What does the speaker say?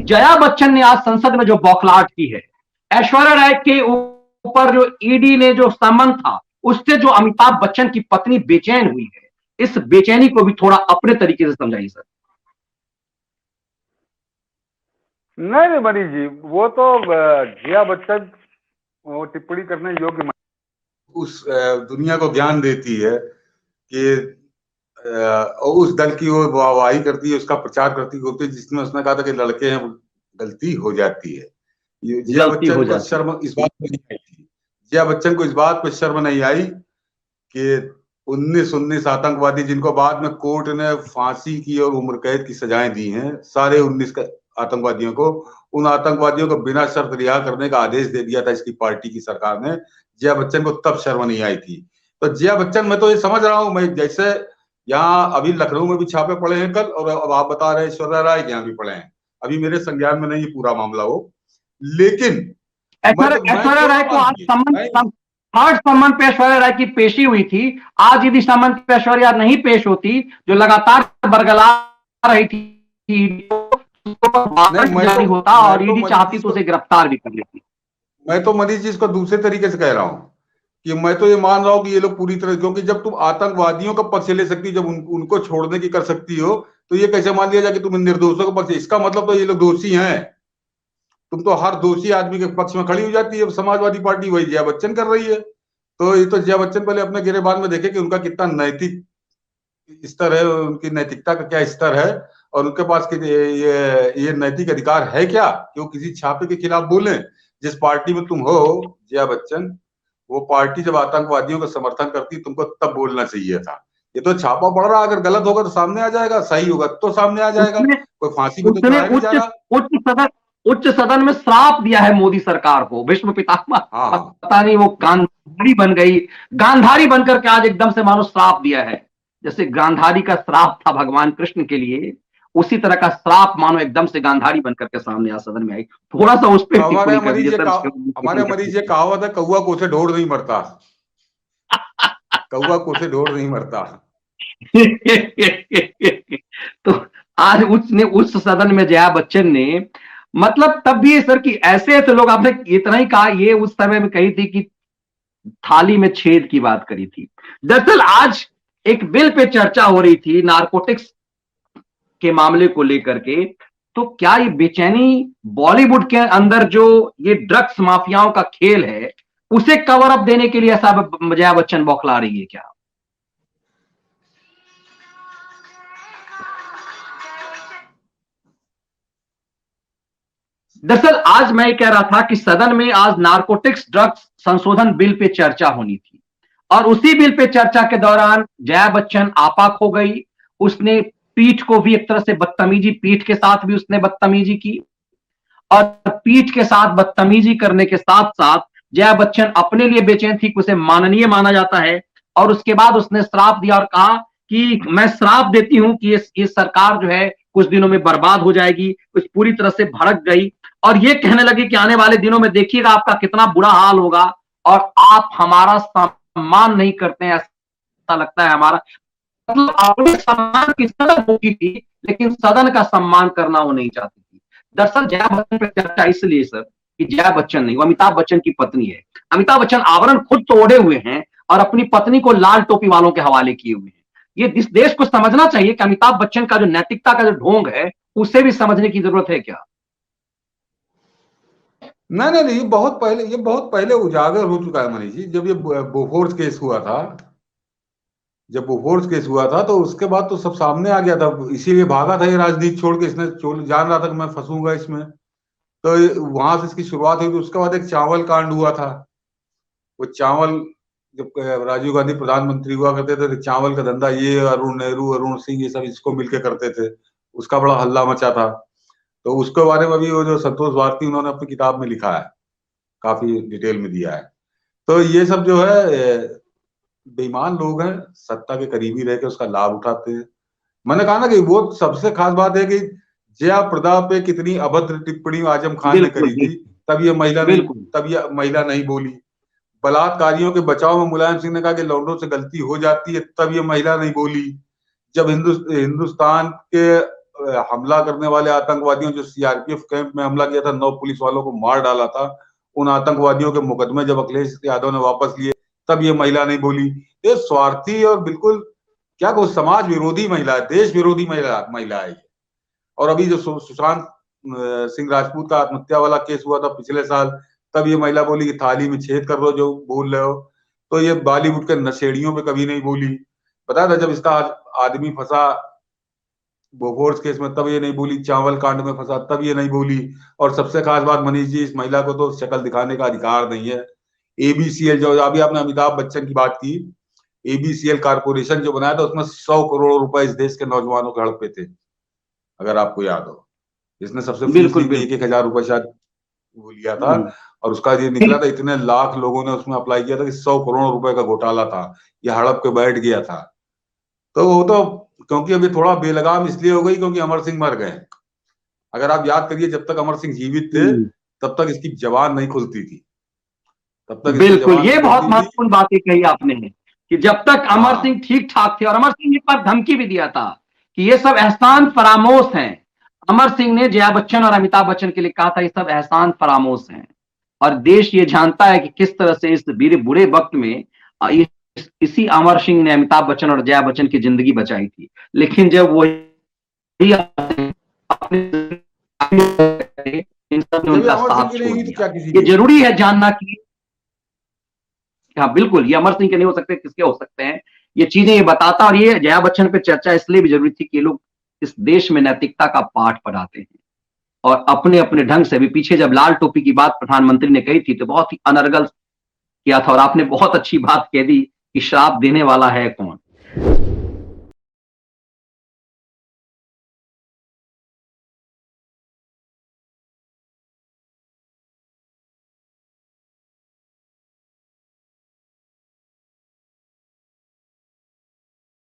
जया बच्चन ने आज संसद में जो बौखलाहट की है, ऐश्वर्या राय के ऊपर जो ईडी ने जो समन था, उससे जो अमिताभ बच्चन की पत्नी बेचैन हुई है, इस बेचैनी को भी थोड़ा अपने तरीके से समझाइए सर। नहीं मनीष जी, वो तो जया बच्चन वो टिप्पणी करने योग्य उस दुनिया को ज्ञान देती है कि उस दल की वो वाहवाही करती है, उसका प्रचार करती होती है जिसमें उसने कहा था कि लड़के हैं, गलती हो जाती है। जया बच्चन को शर्म इस बात में नहीं आई थी, जया बच्चन को इस बात पे शर्म नहीं आई कि 19 आतंकवादी जिनको बाद में कोर्ट ने फांसी की और उम्र कैद की सजाएं दी हैं, सारे 19 आतंकवादियों को, उन आतंकवादियों को बिना शर्त रिहा करने का आदेश दे दिया था इसकी पार्टी की सरकार ने। जया बच्चन को तब शर्म नहीं आई थी। तो जया बच्चन, मैं तो ये समझ रहा हूं, मैं जैसे यहाँ अभी लखनऊ में भी छापे पड़े हैं कल, और अब आप बता रहे हैं ऐश्वर्या राय के यहाँ भी पड़े हैं, अभी मेरे संज्ञान में नहीं पूरा मामला हो, लेकिन ऐश्वर्या राय को आज थर्ड सम्मन पे ऐश्वर्या राय की पेशी हुई थी। आज यदि सम्मन पे ऐश्वर्या नहीं पेश होती, जो लगातार बरगला रही थी, जारी होता और ईडी चाहती तो उसे गिरफ्तार भी कर लेती। मैं तो मनीष जी इसको दूसरे तरीके से कह रहा हूं कि मैं तो ये मान रहा हूं कि ये लोग पूरी तरह, क्योंकि जब तुम आतंकवादियों का पक्ष ले सकती, जब उनको छोड़ने की कर सकती हो, तो ये कैसे मान लिया जाए कि तुम निर्दोषों का पक्ष, इसका मतलब तो ये लोग दोषी हैं। तुम तो हर दोषी आदमी के पक्ष में खड़ी हो जाती है। समाजवादी पार्टी वही जया बच्चन कर रही है। तो ये तो जया बच्चन पहले अपने गिरेबान में देखे कि उनका कितना नैतिक स्तर है, उनकी नैतिकता का क्या स्तर है, और उनके पास ये नैतिक अधिकार है क्या कि वो किसी छापे के खिलाफ बोले। जिस पार्टी में तुम हो जया बच्चन, वो पार्टी जब आतंकवादियों का समर्थन करती, तुमको तब बोलना चाहिए था। ये तो छापा पड़ रहा, अगर गलत होगा तो सामने आ जाएगा, सही होगा तो सामने आ जाएगा, कोई फांसी को तो चढ़ाया नहीं जा रहा। उच्च सदन में श्राप दिया है मोदी सरकार को, भीष्म पितामह। पता नहीं वो गांधारी बन गई, गांधारी बनकर के आज एकदम से मानो श्राप दिया है। जैसे गांधारी का श्राप था भगवान कृष्ण के लिए, उसी तरह का श्राप मानो एकदम से गांधारी बनकर के सामने आज सदन में आई। थोड़ा सा उस पर हमारे मरीज ये कहावत है, कौआ कोसे ढोर नहीं मरता। कौआ कोसे ढोर नहीं मरता। तो आज उच्च सदन में जया बच्चन ने, मतलब तब भी सर कि ऐसे ऐसे लोग, आपने इतना ही कहा, ये उस समय में कही थी कि थाली में छेद की बात करी थी। दरअसल आज एक बिल पे चर्चा हो रही थी नारकोटिक्स के मामले को लेकर के। तो क्या ये बेचैनी बॉलीवुड के अंदर जो ये ड्रग्स माफियाओं का खेल है, उसे कवर अप देने के लिए ऐसा जया बच्चन बौखला रही है क्या? दरअसल आज मैं कह रहा था कि सदन में आज नारकोटिक्स ड्रग्स संशोधन बिल पे चर्चा होनी थी, और उसी बिल पे चर्चा के दौरान जया बच्चन आपा खो गई। उसने पीठ को भी एक तरह से बदतमीजी, पीठ के साथ भी उसने बदतमीजी की, और पीठ के साथ बदतमीजी करने के साथ साथ जया बच्चन अपने लिए बेचैन थी, उसे माननीय माना जाता है। और उसके बाद उसने श्राप दिया और कहा कि मैं श्राप देती हूं कि ये सरकार जो है कुछ दिनों में बर्बाद हो जाएगी, कुछ पूरी तरह से भड़क गई। और ये कहने लगी कि आने वाले दिनों में देखिएगा आपका कितना बुरा हाल होगा, और आप हमारा सम्मान नहीं करते हैं, ऐसा लगता है हमारा, मतलब आपने सम्मान की सदन होती थी, लेकिन सदन का सम्मान करना वो नहीं चाहती थी। दरअसल जया बच्चन पर चर्चा इसलिए सर कि जया बच्चन नहीं, वो अमिताभ बच्चन की पत्नी है। अमिताभ बच्चन आवरण खुद तो ओढ़े हुए हैं और अपनी पत्नी को लाल टोपी वालों के हवाले किए हुए हैं। ये इस देश को समझना चाहिए कि अमिताभ बच्चन का जो नैतिकता का जो ढोंग है, उसे भी समझने की जरूरत है क्या? नहीं, ये बहुत पहले उजागर हो चुका है मनीष जी। जब ये बोफोर्स केस हुआ था, तो उसके बाद तो सब सामने आ गया था, इसीलिए भागा था ये राजनीति छोड़ के। इसने जान रहा था कि मैं फंसूंगा इसमें, तो वहां से इसकी शुरुआत हुई। तो उसके बाद एक चावल कांड हुआ था। वो चावल, जब राजीव गांधी प्रधानमंत्री हुआ करते थे, तो चावल का धंधा ये अरुण नेहरू, अरुण सिंह, ये सब इसको मिलके करते थे। उसका बड़ा हल्ला मचा था। तो उसके बारे में भी वो जो संतोष भारती, उन्होंने अपनी किताब में लिखा है, काफी डिटेल में दिया है। तो ये सब जो है बेईमान लोग हैं, सत्ता के करीबी रह के उसका लाभ उठाते हैं। मैंने कहा ना कि वो सबसे खास बात है कि जया प्रदा पे कितनी अभद्र टिप्पणी आजम खान ने करी थी, तब ये महिला नहीं बोली। बलात्कारियों के बचाव में मुलायम सिंह ने कहा कि लौंडों से गलती हो जाती है, तब ये महिला नहीं बोली। जब हिंदुस्तान के हमला करने वाले आतंकवादियों जो सीआरपीएफ कैंप में हमला किया था, 9 पुलिस वालों को मार डाला था, उन आतंकवादियों के मुकदमे जब अखिलेश यादव ने वापस लिए तब ये महिला नहीं बोली। ये स्वार्थी और बिल्कुल क्या कहूँ, समाज विरोधी महिला है, देश विरोधी महिला है। और अभी जो सुशांत सिंह राजपूत का आत्महत्या वाला केस हुआ था पिछले साल, तब ये महिला बोली कि थाली में छेद कर दो जो बोल रहे हो। तो ये बॉलीवुड के नशेड़ियों पे कभी नहीं बोली। पता था जब इसका आदमी फंसा बोफोर्स केस में तब ये नहीं बोली, चावल कांड में फंसा तब ये नहीं बोली। और सबसे खास बात मनीष जी, इस महिला को तो शक्ल दिखाने का अधिकार नहीं है। एबीसीएल जो अभी आपने अमिताभ बच्चन की बात की, एबीसीएल कारपोरेशन जो बनाया था उसमें 100 करोड़ रुपए इस देश के नौजवानों के हड़पे थे, अगर आपको याद हो। इसने सबसे बिल्कुल 1,000 रुपए शायद वो लिया था और उसका ये निकला था इतने लाख लोगों ने उसमें अप्लाई किया था कि 100 करोड़ रुपए का घोटाला था। ये हड़प के बैठ गया था। तो वो तो क्योंकि अभी थोड़ा बेलगाम इसलिए हो गई क्योंकि अमर सिंह मर गए। अगर आप याद करिए जब तक अमर सिंह जीवित थे तब तक इसकी जबान नहीं खुलती थी, तब तक बिल्कुल, ये बहुत महत्वपूर्ण बात कही आपने कि जब तक अमर सिंह ठीक ठाक थे, और अमर सिंह ने एक बार धमकी भी दिया था कि ये सब एहसान फरामोश हैं। अमर सिंह ने जया बच्चन और अमिताभ बच्चन के लिए कहा था ये सब एहसान फरामोश हैं। और देश ये जानता है कि किस तरह से इस बुरे वक्त में इसी अमर सिंह ने अमिताभ बच्चन और जया बच्चन की जिंदगी बचाई थी। लेकिन जब वो ये जरूरी है जानना कि हाँ बिल्कुल, ये अमर सिंह के नहीं हो सकते, किसके हो सकते हैं, ये चीजें ये बताता। और ये जया बच्चन पे चर्चा इसलिए भी जरूरी थी कि ये लोग इस देश में नैतिकता का पाठ पढ़ाते हैं और अपने अपने ढंग से भी। पीछे जब लाल टोपी की बात प्रधानमंत्री ने कही थी तो बहुत ही अनर्गल किया था, और आपने बहुत अच्छी बात कह दी कि श्राप देने वाला है कौन।